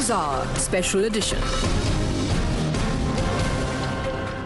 Newshour Special Edition.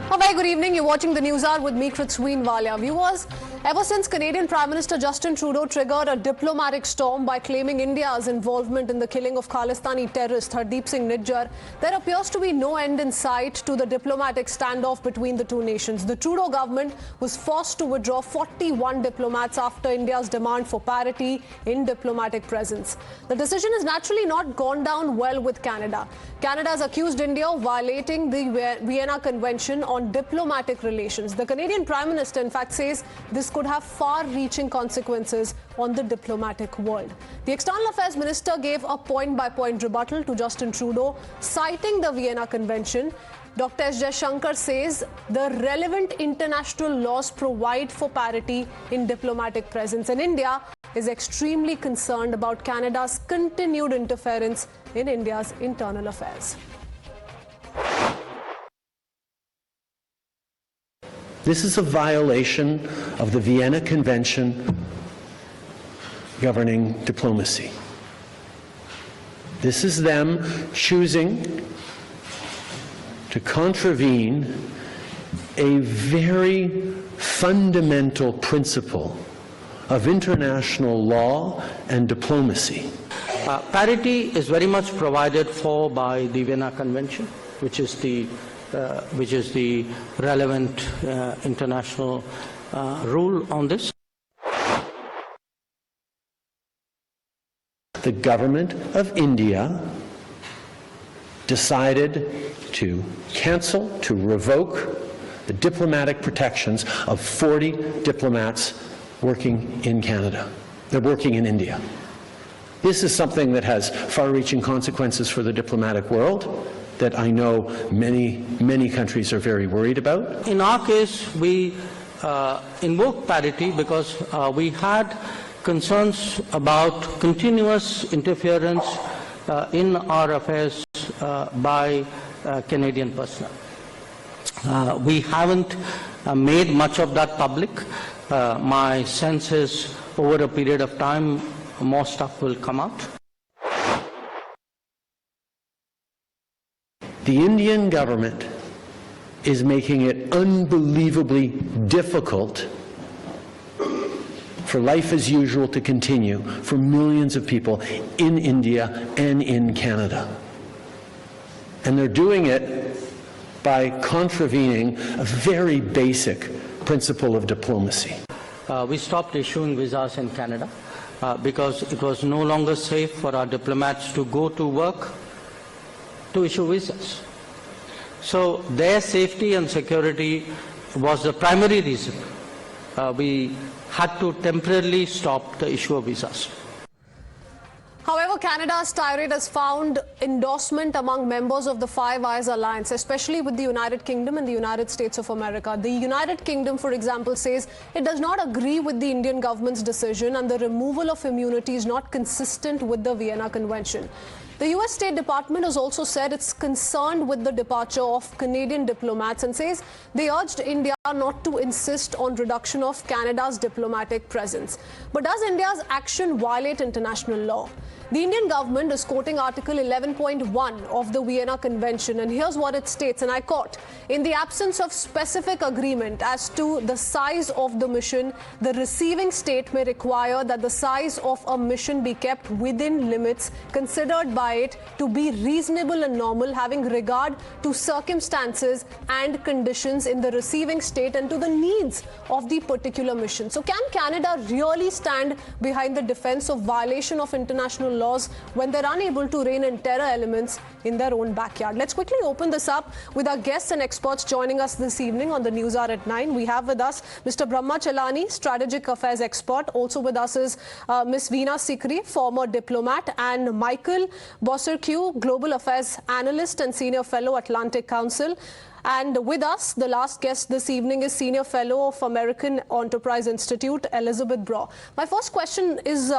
A very good evening. You're watching the Newshour with me, Kritsween Walia. Viewers, ever since Canadian Prime Minister Justin Trudeau triggered a diplomatic storm by claiming India's involvement in the killing of Khalistani terrorist Hardeep Singh Nijjar, there appears to be no end in sight to the diplomatic standoff between the two nations. The Trudeau government was forced to withdraw 41 diplomats after India's demand for parity in diplomatic presence. The decision has naturally not gone down well with Canada. Canada has accused India of violating the Vienna Convention on diplomatic relations. The Canadian Prime Minister, in fact, says this could have far-reaching consequences on the diplomatic world. The External Affairs Minister gave a point-by-point rebuttal to Justin Trudeau, citing the Vienna Convention. Dr. S Jaishankar says the relevant international laws provide for parity in diplomatic presence, and India is extremely concerned about Canada's continued interference in India's internal affairs. This is a violation of the Vienna Convention governing diplomacy. This is them choosing to contravene a very fundamental principle of international law and diplomacy. Parity is very much provided for by the Vienna Convention, which is the relevant international rule on this. The government of India decided to cancel, to revoke the diplomatic protections of 40 diplomats working in Canada. They're working in India. This is something that has far-reaching consequences for the diplomatic world that I know many countries are very worried about. In our case, we invoked parity because we had concerns about continuous interference in our affairs by Canadian personnel. We haven't made much of that public. My sense is over a period of time, more stuff will come out. The Indian government is making it unbelievably difficult for life as usual to continue for millions of people in India and in Canada. And they're doing it by contravening a very basic principle of diplomacy. We stopped issuing visas in Canada because it was no longer safe for our diplomats to go to work to issue visas. So their safety and security was the primary reason we had to temporarily stop the issue of visas. However, Canada's tirade has found endorsement among members of the Five Eyes Alliance, especially with the United Kingdom and the United States of America. The United Kingdom, for example, says it does not agree with the Indian government's decision and the removal of immunity is not consistent with the Vienna Convention. The US State Department has also said it's concerned with the departure of Canadian diplomats and says they urged India not to insist on reduction of Canada's diplomatic presence. But does India's action violate international law? The Indian government is quoting Article 11.1 of the Vienna Convention, and here's what it states, and I quote, "In the absence of specific agreement as to the size of the mission, the receiving state may require that the size of a mission be kept within limits considered by it to be reasonable and normal, having regard to circumstances and conditions in the receiving state and to the needs of the particular mission." So can Canada really stand behind the defense of violation of international laws when they're unable to rein in terror elements in their own backyard? Let's quickly open this up with our guests and experts joining us this evening on the Newshour at 9. We have with us Mr. Brahma Chalani, strategic affairs expert. Also with us is Ms. Veena Sikri, former diplomat, and Michael Bosserque, global affairs analyst and senior fellow, Atlantic Council. And with us, the last guest this evening is Senior Fellow of American Enterprise Institute, Elizabeth Braw. My first question is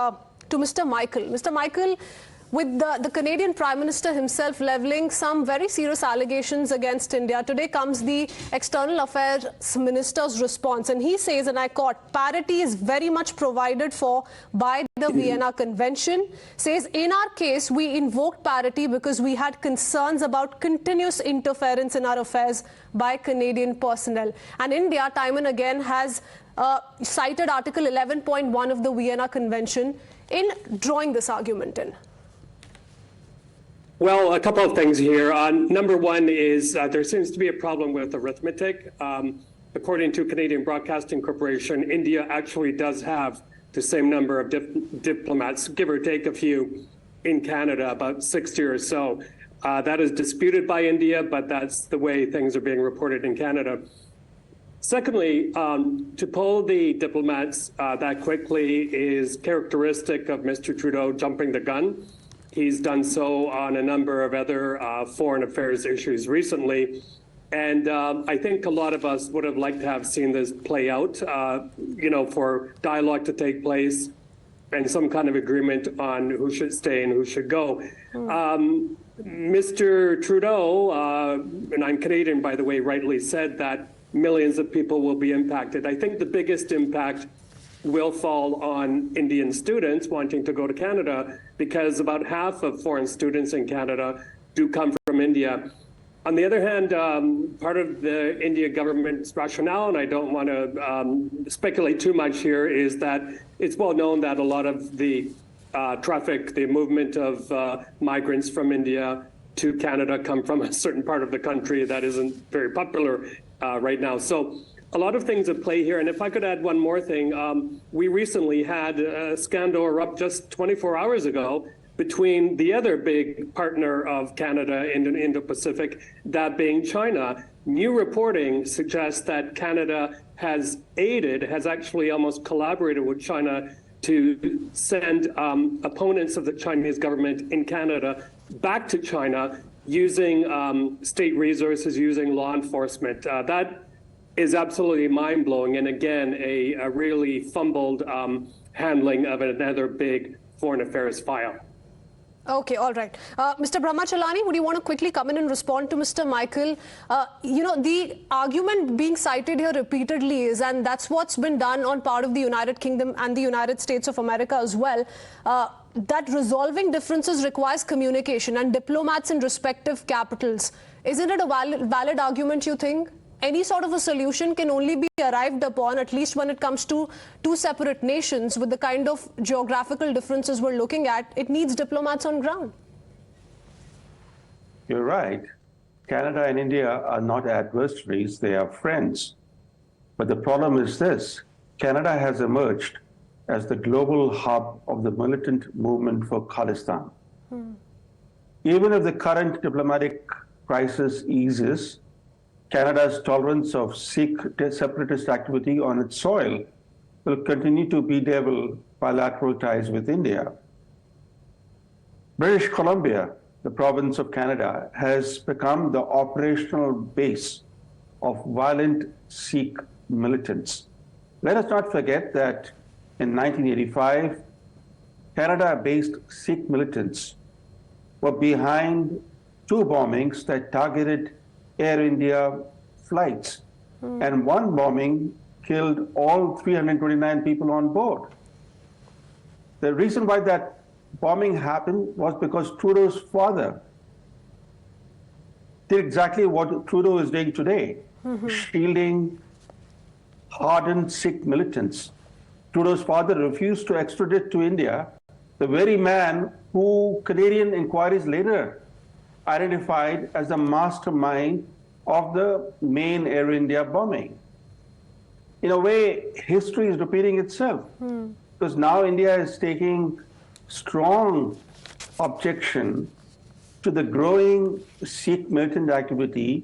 to Mr. Michael. Mr. Michael, with the Canadian Prime Minister himself levelling some very serious allegations against India, today comes the External Affairs Minister's response. And he says, and I quote, "Parity is very much provided for by the Vienna Convention, says in our case we invoked parity because we had concerns about continuous interference in our affairs by Canadian personnel. And India, time and again, has cited Article 11.1 of the Vienna Convention in drawing this argument in. Well, a couple of things here. Number one is there seems to be a problem with arithmetic. According to Canadian Broadcasting Corporation, India actually does have the same number of diplomats, give or take a few, in Canada, about 60 or so. That is disputed by India, but that's the way things are being reported in Canada. Secondly, to pull the diplomats that quickly is characteristic of Mr. Trudeau jumping the gun. He's done so on a number of other foreign affairs issues recently. And I think a lot of us would have liked to have seen this play out, for dialogue to take place and some kind of agreement on who should stay and who should go. Mr. Trudeau, and I'm Canadian, by the way, rightly said that millions of people will be impacted. I think the biggest impact will fall on Indian students wanting to go to Canada, because about half of foreign students in Canada do come from India. On the other hand, part of the India government's rationale, and I don't want to speculate too much here, is that it's well known that a lot of the traffic, the movement of migrants from India to Canada come from a certain part of the country that isn't very popular right now. So a lot of things at play here. And if I could add one more thing, we recently had a scandal erupt just 24 hours ago between the other big partner of Canada in the Indo-Pacific, that being China. New reporting suggests that Canada has actually almost collaborated with China to send opponents of the Chinese government in Canada back to China using state resources, using law enforcement. That is absolutely mind-blowing, and again, a really fumbled handling of another big foreign affairs file. Okay, all right. Mr. Brahmachalani, would you want to quickly come in and respond to Mr. Michael? The argument being cited here repeatedly is, and that's what's been done on part of the United Kingdom and the United States of America as well, that resolving differences requires communication and diplomats in respective capitals. Isn't it a valid argument, you think? Any sort of a solution can only be arrived upon, at least when it comes to two separate nations with the kind of geographical differences we're looking at. It needs diplomats on ground. You're right. Canada and India are not adversaries, they are friends. But the problem is this: Canada has emerged as the global hub of the militant movement for Khalistani. Even if the current diplomatic crisis eases, Canada's tolerance of Sikh separatist activity on its soil will continue to bedevil bilateral ties with India. British Columbia, the province of Canada, has become the operational base of violent Sikh militants. Let us not forget that in 1985, Canada-based Sikh militants were behind two bombings that targeted Air India flights, and one bombing killed all 329 people on board. The reason why that bombing happened was because Trudeau's father did exactly what Trudeau is doing today, shielding hardened Sikh militants. Trudeau's father refused to extradite to India the very man who Canadian inquiries later identified as the mastermind of the main Air India bombing. In a way, history is repeating itself, because now India is taking strong objection to the growing Sikh militant activity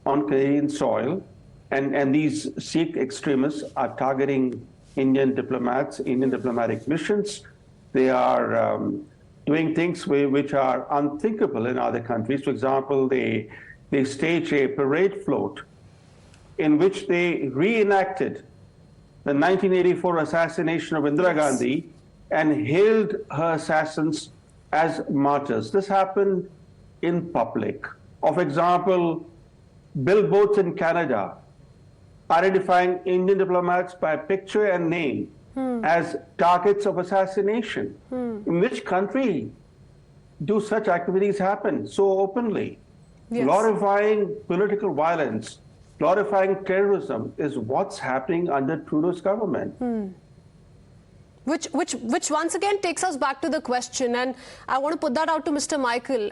on Canadian soil, and these Sikh extremists are targeting Indian diplomats, Indian diplomatic missions. They are doing things which are unthinkable in other countries. For example, they staged a parade float in which they reenacted the 1984 assassination of Indira Gandhi and hailed her assassins as martyrs. This happened in public. Of example, billboards in Canada identifying Indian diplomats by picture and name as targets of assassination. In which country do such activities happen so openly? Yes. Glorifying political violence, glorifying terrorism is what's happening under Trudeau's government. Which once again takes us back to the question, and I want to put that out to Mr. Michael.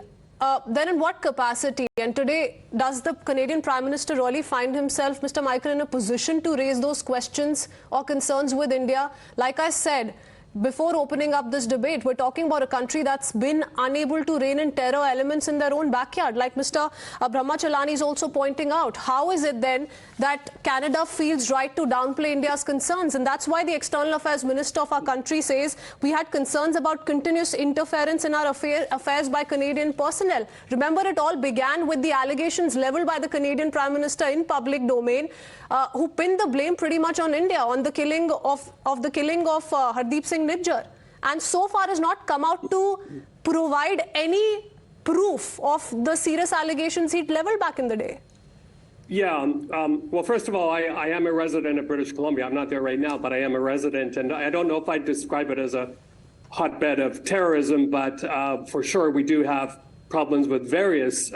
Then in what capacity? And today, does the Canadian Prime Minister really find himself, Mr. Michael, in a position to raise those questions or concerns with India? Like I said, before opening up this debate, we're talking about a country that's been unable to rein in terror elements in their own backyard. Like Mr. Brahmachalani is also pointing out, how is it then that Canada feels right to downplay India's concerns? And that's why the External Affairs Minister of our country says we had concerns about continuous interference in our affairs by Canadian personnel. Remember, it all began with the allegations leveled by the Canadian Prime Minister in public domain, who pinned the blame pretty much on India, on the killing of Hardeep Singh Nijjar, and so far has not come out to provide any proof of the serious allegations he'd leveled back in the day. Yeah, well, first of all, I am a resident of British Columbia. I'm not there right now, but I am a resident, and I don't know if I'd describe it as a hotbed of terrorism, but for sure we do have problems with various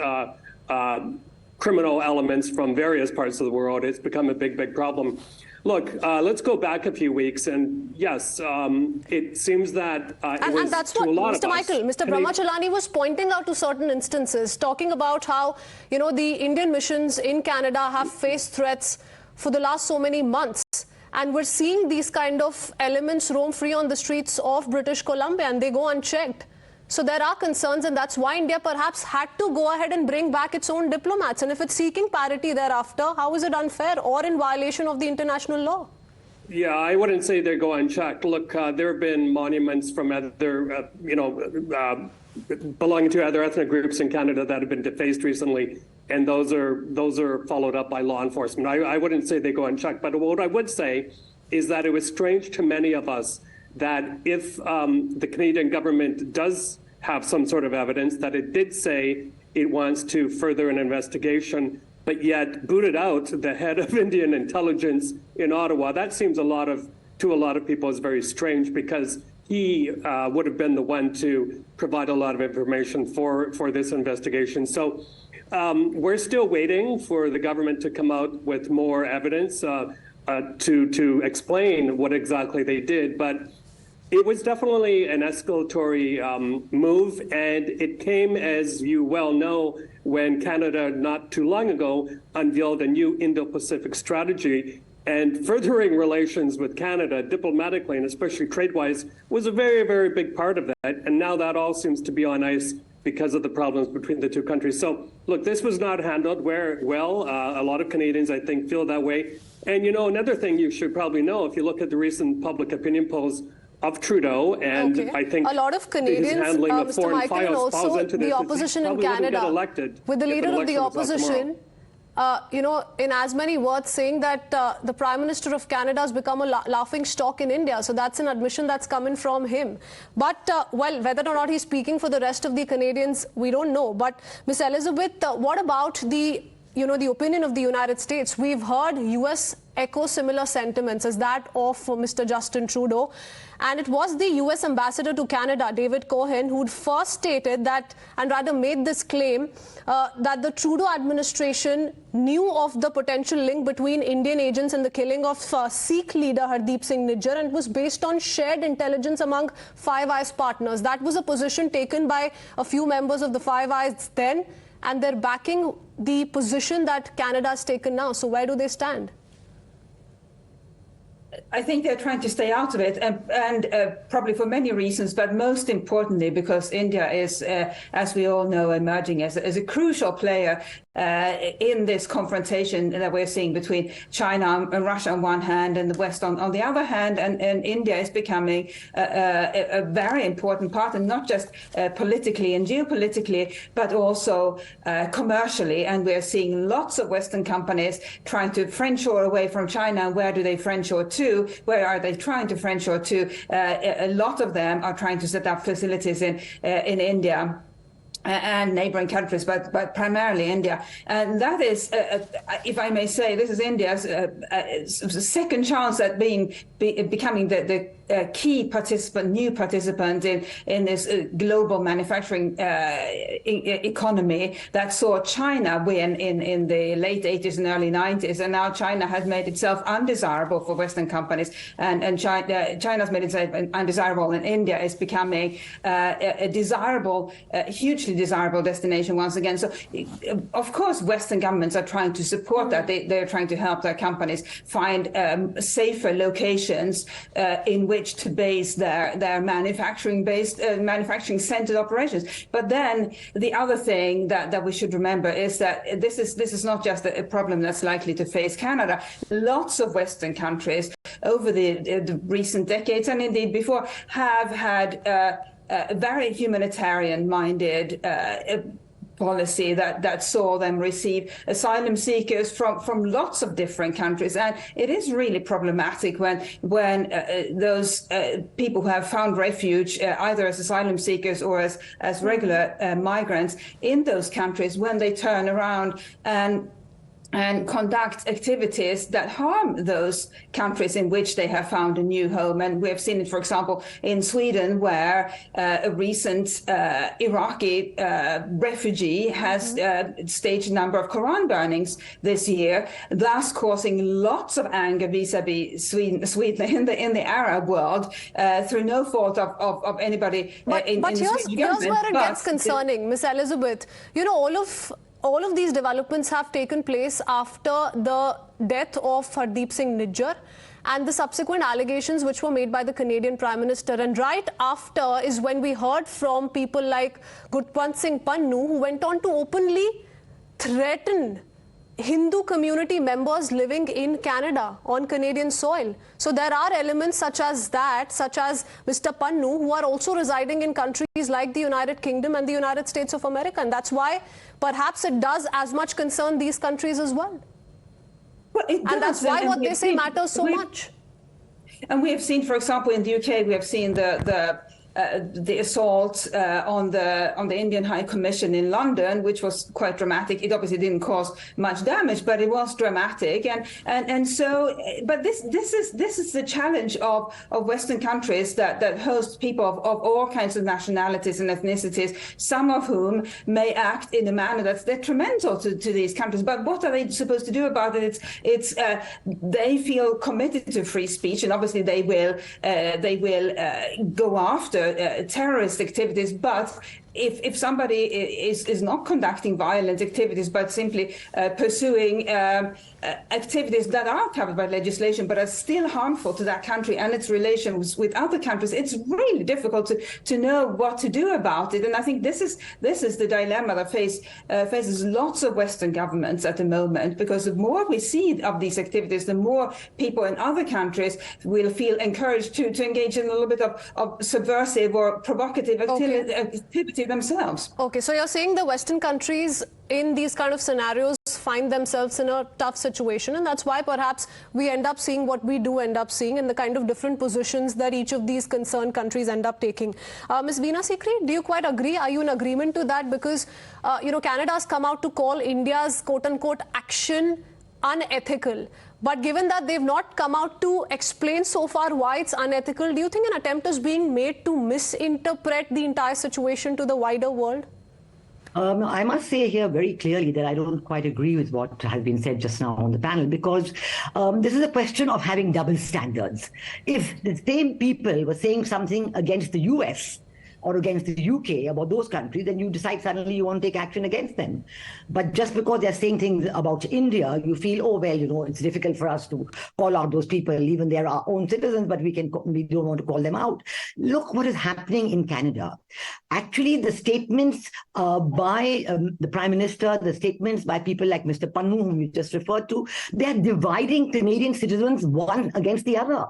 criminal elements from various parts of the world. It's become a big, big problem. Look, let's go back a few weeks, and yes, it seems that and that's what Mr. Michael, Mr. Brahmachalani was pointing out to certain instances, talking about how, you know, the Indian missions in Canada have faced threats for the last so many months. And we're seeing these kind of elements roam free on the streets of British Columbia, and they go unchecked. So there are concerns, and that's why India perhaps had to go ahead and bring back its own diplomats. And if it's seeking parity thereafter, how is it unfair or in violation of the international law? Yeah, I wouldn't say they go unchecked. Look, there have been monuments from other, belonging to other ethnic groups in Canada that have been defaced recently, and those are followed up by law enforcement. I wouldn't say they go unchecked, but what I would say is that it was strange to many of us that if the Canadian government does have some sort of evidence, that it did say it wants to further an investigation, but yet booted out the head of Indian intelligence in Ottawa. That seems to a lot of people is very strange, because he would have been the one to provide a lot of information for this investigation. So we're still waiting for the government to come out with more evidence to explain what exactly they did. But it was definitely an escalatory move, and it came, as you well know, when Canada not too long ago unveiled a new Indo-Pacific strategy, and furthering relations with Canada diplomatically and especially trade-wise was a very, very big part of that. And now that all seems to be on ice because of the problems between the two countries. So, look, this was not handled well. A lot of Canadians, I think, feel that way. And, you know, another thing you should probably know, if you look at the recent public opinion polls of Trudeau, and I think a lot of Canadians, Mr. Michael, and also the opposition in Canada, with the leader of the opposition, in as many words saying that the Prime Minister of Canada has become a laughing stock in India. So that's an admission that's coming from him. But, well, whether or not he's speaking for the rest of the Canadians, we don't know. But, Ms. Elizabeth, what about the opinion of the United States? We've heard US echo similar sentiments as that of Mr. Justin Trudeau. And it was the US ambassador to Canada, David Cohen, who'd first stated that, and rather made this claim, that the Trudeau administration knew of the potential link between Indian agents and the killing of Sikh leader Hardeep Singh Nijjar, and it was based on shared intelligence among Five Eyes partners. That was a position taken by a few members of the Five Eyes then, and they're backing the position that Canada has taken now. So where do they stand? I think they're trying to stay out of it, and probably for many reasons, but most importantly because India is, as we all know, emerging as a crucial player in this confrontation that we're seeing between China and Russia on one hand and the West on the other hand, and India is becoming a very important part, and not just politically and geopolitically, but also commercially. And we're seeing lots of Western companies trying to friendshore away from China. Where do they friendshore to? Where are they trying to friendshore to? A lot of them are trying to set up facilities in India. and neighboring countries, but primarily India. And that is, if I may say, this is India's second chance at becoming the key participant, new participant in this global manufacturing economy that saw China win in the late 80s and early 90s. And now China has made itself undesirable for Western companies, and China's made itself undesirable, and India is becoming a desirable, hugely desirable destination once again. So, of course, Western governments are trying to support that. They're trying to help their companies find safer locations in which to base their manufacturing-centered operations. But then the other thing that we should remember is that this is not just a problem that's likely to face Canada. Lots of Western countries over the recent decades, and indeed before, have had very humanitarian-minded policy that saw them receive asylum seekers from lots of different countries. And it is really problematic when those people who have found refuge either as asylum seekers or as regular migrants in those countries, when they turn around and conduct activities that harm those countries in which they have found a new home. And we have seen it, for example, in Sweden, where a recent Iraqi refugee has staged a number of Quran burnings this year, thus causing lots of anger vis-a-vis Sweden in the Arab world through no fault of anybody in the Swedish here's government. where it gets concerning, Miss Elizabeth. You know, all of these developments have taken place after the death of Hardeep Singh Nijjar and the subsequent allegations which were made by the Canadian Prime Minister. And right after is when we heard from people like Gurpant Singh Pannu, who went on to openly threaten Hindu community members living in Canada on Canadian soil. So there are elements such as that, such as Mr. Pannu, who are also residing in countries like the United Kingdom and the United States of America. And that's why perhaps it does as much concern these countries as well. Well, it does, and that's why what they say matters so much. And we have seen, for example, in the UK, we have seen the assault on the Indian High Commission in London, which was quite dramatic. It obviously didn't cause much damage, but it was dramatic. And so, but this is the challenge of Western countries that host people of all kinds of nationalities and ethnicities, some of whom may act in a manner that's detrimental to these countries. But what are they supposed to do about it? It's they feel committed to free speech, and obviously they will go after terrorist activities, but if somebody is not conducting violent activities but simply pursuing activities that are covered by legislation but are still harmful to that country and its relations with other countries, it's really difficult to know what to do about it. And I think this is the dilemma that faces lots of Western governments at the moment, because the more we see of these activities, the more people in other countries will feel encouraged to engage in a little bit of subversive or provocative activity themselves. Okay, so you're saying the Western countries in these kind of scenarios find themselves in a tough situation, and that's why perhaps we end up seeing what we do end up seeing and the kind of different positions that each of these concerned countries end up taking. Ms. Veena Sikri, do you quite agree? Are you in agreement to that? Because, Canada has come out to call India's quote-unquote action unethical. But given that they've not come out to explain so far why it's unethical, do you think an attempt is being made to misinterpret the entire situation to the wider world? I must say here very clearly that I don't quite agree with what has been said just now on the panel, because this is a question of having double standards. If the same people were saying something against the US or against the UK, about those countries, then you decide suddenly you want to take action against them. But just because they're saying things about India, you feel, oh, well, it's difficult for us to call out those people, even they're our own citizens, but we don't want to call them out. Look what is happening in Canada. Actually, the statements by the Prime Minister, the statements by people like Mr. Pannu, whom you just referred to, they're dividing Canadian citizens one against the other.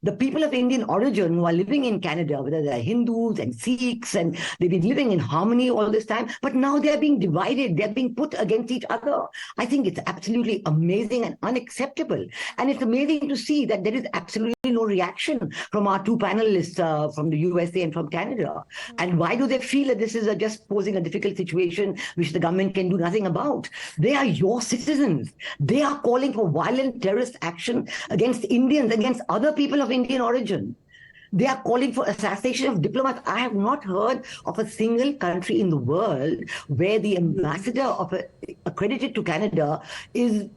The people of Indian origin who are living in Canada, whether they're Hindus and Sikhs, and they've been living in harmony all this time, but now they're being divided, they're being put against each other. I think it's absolutely amazing and unacceptable. And it's amazing to see that there is absolutely absolutely no reaction from our two panelists from the USA and from Canada. And why do they feel that this is just posing a difficult situation which the government can do nothing about? They are your citizens. They are calling for violent terrorist action against Indians, against other people of Indian origin. They are calling for assassination of diplomats. I have not heard of a single country in the world where the ambassador of accredited to Canada is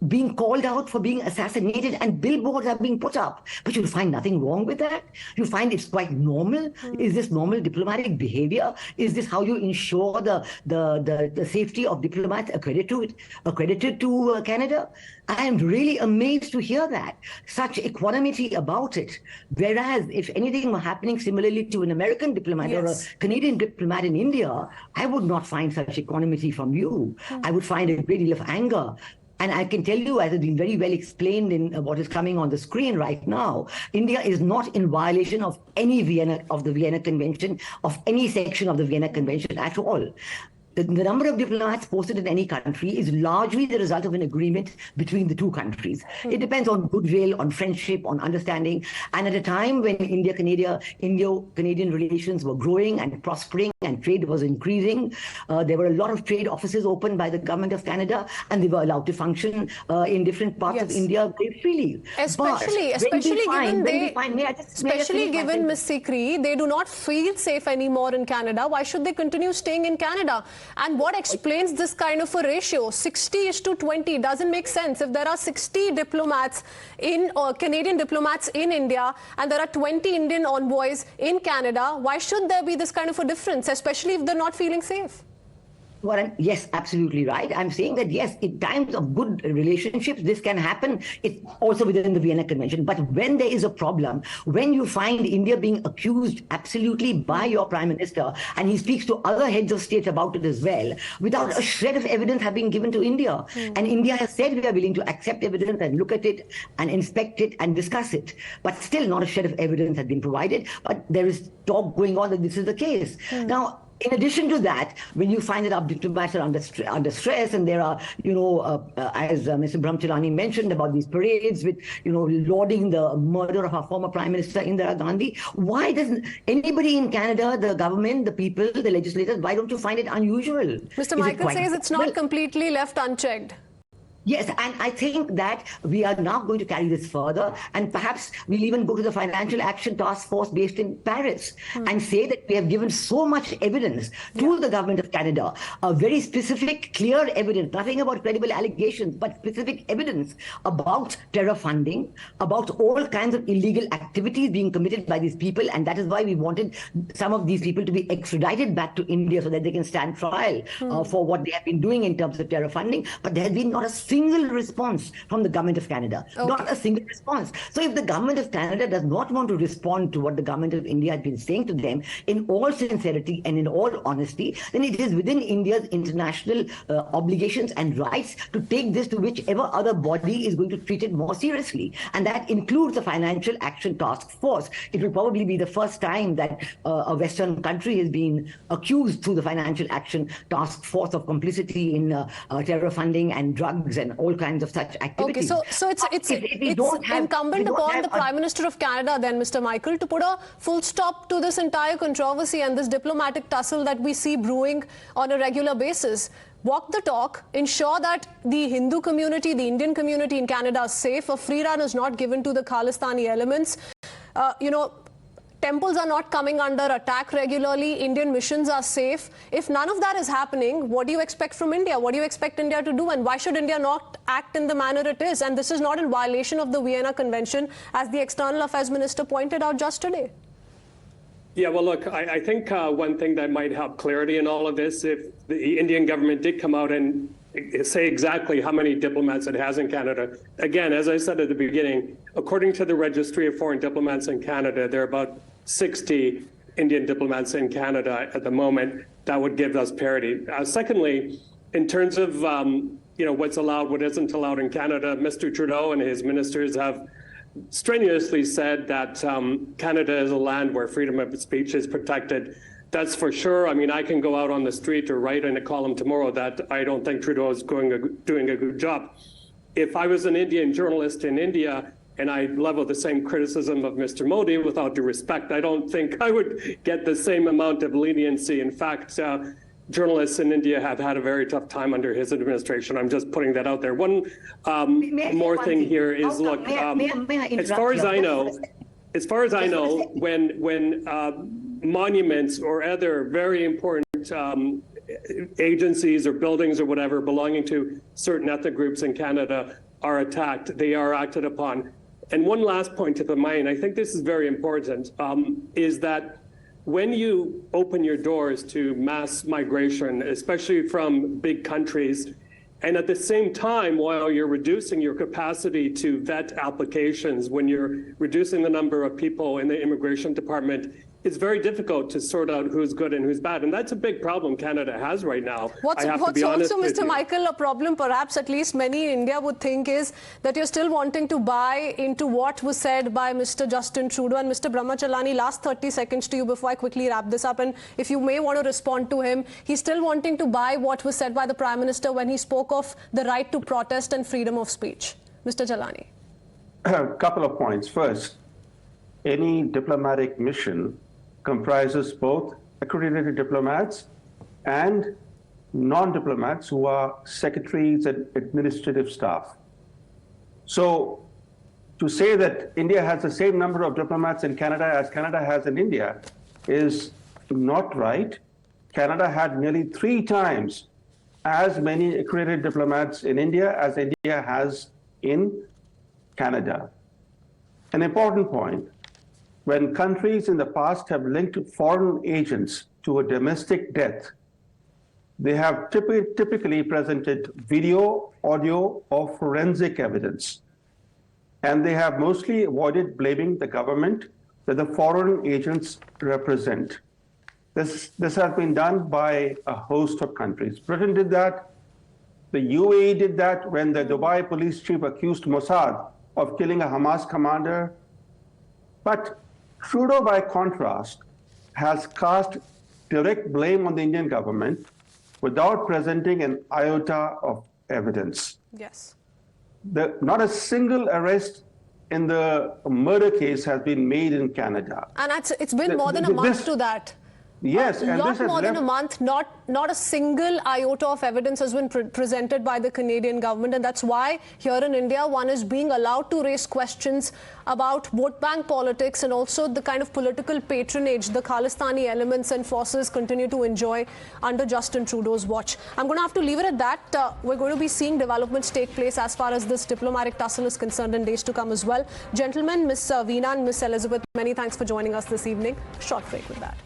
being called out for being assassinated, and billboards are being put up. But you find nothing wrong with that? You find it's quite normal? Is this normal diplomatic behavior? Is this how you ensure the safety of diplomats accredited to Canada? I am really amazed to hear that. Such equanimity about it. Whereas if anything were happening similarly to an American diplomat or a Canadian diplomat in India, I would not find such equanimity from you. I would find a great deal of anger. And I can tell you, as has been very well explained in what is coming on the screen right now, India is not in violation of any the Vienna Convention, of any section of the Vienna Convention at all. The number of diplomats posted in any country is largely the result of an agreement between the two countries. It depends on goodwill, on friendship, on understanding. And at a time when Indo-Canadian relations were growing and prospering and trade was increasing, there were a lot of trade offices opened by the government of Canada, and they were allowed to function in different parts of India very freely. Especially given, Ms. Sikri, they do not feel safe anymore in Canada. Why should they continue staying in Canada? And what explains this kind of a ratio? 60:20 doesn't make sense. If there are 60 diplomats Canadian diplomats in India and there are 20 Indian envoys in Canada, why should there be this kind of a difference, especially if they're not feeling safe? Well, yes, absolutely right. I'm saying that, yes, in times of good relationships, this can happen. It's also within the Vienna Convention. But when there is a problem, when you find India being accused absolutely by your Prime Minister, and he speaks to other heads of state about it as well, without a shred of evidence have been given to India. And India has said we are willing to accept evidence and look at it and inspect it and discuss it. But still not a shred of evidence has been provided. But there is talk going on that this is the case. Now, in addition to that, when you find that our diplomats are under stress, and there are, as Mr. Brahmacharani mentioned about these parades with, lauding the murder of our former Prime Minister Indira Gandhi, why doesn't anybody in Canada, the government, the people, the legislators, why don't you find it unusual? Mr. Michael says it's not completely left unchecked. Yes, and I think that we are now going to carry this further, and perhaps we'll even go to the Financial Action Task Force based in Paris and say that we have given so much evidence to the government of Canada, a very specific, clear evidence, nothing about credible allegations, but specific evidence about terror funding, about all kinds of illegal activities being committed by these people, and that is why we wanted some of these people to be extradited back to India so that they can stand trial for what they have been doing in terms of terror funding. But there has been not a single response from the government of Canada. Not a single response. So if the government of Canada does not want to respond to what the government of India has been saying to them in all sincerity and in all honesty, then it is within India's international obligations and rights to take this to whichever other body is going to treat it more seriously. And that includes the Financial Action Task Force. It will probably be the first time that a Western country has been accused through the Financial Action Task Force of complicity in terror funding and drugs and all kinds of such activities. Okay, so it's incumbent upon the Prime Minister of Canada then, Mr. Michael, to put a full stop to this entire controversy and this diplomatic tussle that we see brewing on a regular basis. Walk the talk, ensure that the Hindu community, the Indian community in Canada is safe, a free run is not given to the Khalistani elements. Temples are not coming under attack regularly. Indian missions are safe. If none of that is happening, what do you expect from India? What do you expect India to do? And why should India not act in the manner it is? And this is not in violation of the Vienna Convention, as the External Affairs Minister pointed out just today. Yeah, well, look, I think one thing that might help clarity in all of this, if the Indian government did come out and say exactly how many diplomats it has in Canada. Again, as I said at the beginning, according to the Registry of Foreign Diplomats in Canada, there are about 60 Indian diplomats in Canada at the moment. That would give us parity. Secondly, in terms of what's allowed, what isn't allowed in Canada, Mr. Trudeau and his ministers have strenuously said that Canada is a land where freedom of speech is protected. That's for sure. I mean, I can go out on the street or write in a column tomorrow that I don't think Trudeau is doing a good job. If I was an Indian journalist in India and I level the same criticism of Mr. Modi without due respect. I don't think I would get the same amount of leniency. In fact, journalists in India have had a very tough time under his administration. I'm just putting that out there. One more thing here is, look, as far as I know, when monuments or other very important agencies or buildings or whatever belonging to certain ethnic groups in Canada are attacked, they are acted upon. And one last point to the mind, I think this is very important, is that when you open your doors to mass migration, especially from big countries, and at the same time, while you're reducing your capacity to vet applications, when you're reducing the number of people in the immigration department, it's very difficult to sort out who's good and who's bad. And that's a big problem Canada has right now. What's also, Mr. Michael, a problem perhaps at least many in India would think is that you're still wanting to buy into what was said by Mr. Justin Trudeau. And Mr. Brahmachalani, last 30 seconds to you before I quickly wrap this up. And if you may want to respond to him, he's still wanting to buy what was said by the Prime Minister when he spoke of the right to protest and freedom of speech. Mr. Jalani. A couple of points. First, any diplomatic mission comprises both accredited diplomats and non-diplomats who are secretaries and administrative staff. So to say that India has the same number of diplomats in Canada as Canada has in India is not right. Canada had nearly 3 times as many accredited diplomats in India as India has in Canada. An important point. When countries in the past have linked foreign agents to a domestic death, they have typically presented video, audio, or forensic evidence. And they have mostly avoided blaming the government that the foreign agents represent. This has been done by a host of countries. Britain did that. The UAE did that when the Dubai police chief accused Mossad of killing a Hamas commander. But Trudeau, by contrast, has cast direct blame on the Indian government without presenting an iota of evidence. Yes. Not a single arrest in the murder case has been made in Canada. And it's been more than a month to that. Yes, a lot more than a month. Not a single iota of evidence has been presented by the Canadian government, and that's why here in India one is being allowed to raise questions about vote bank politics and also the kind of political patronage the Khalistani elements and forces continue to enjoy under Justin Trudeau's watch. I'm going to have to leave it at that. We're going to be seeing developments take place as far as this diplomatic tussle is concerned in days to come as well. Gentlemen, Ms. Veena and Ms. Elizabeth, many thanks for joining us this evening. Short break with that.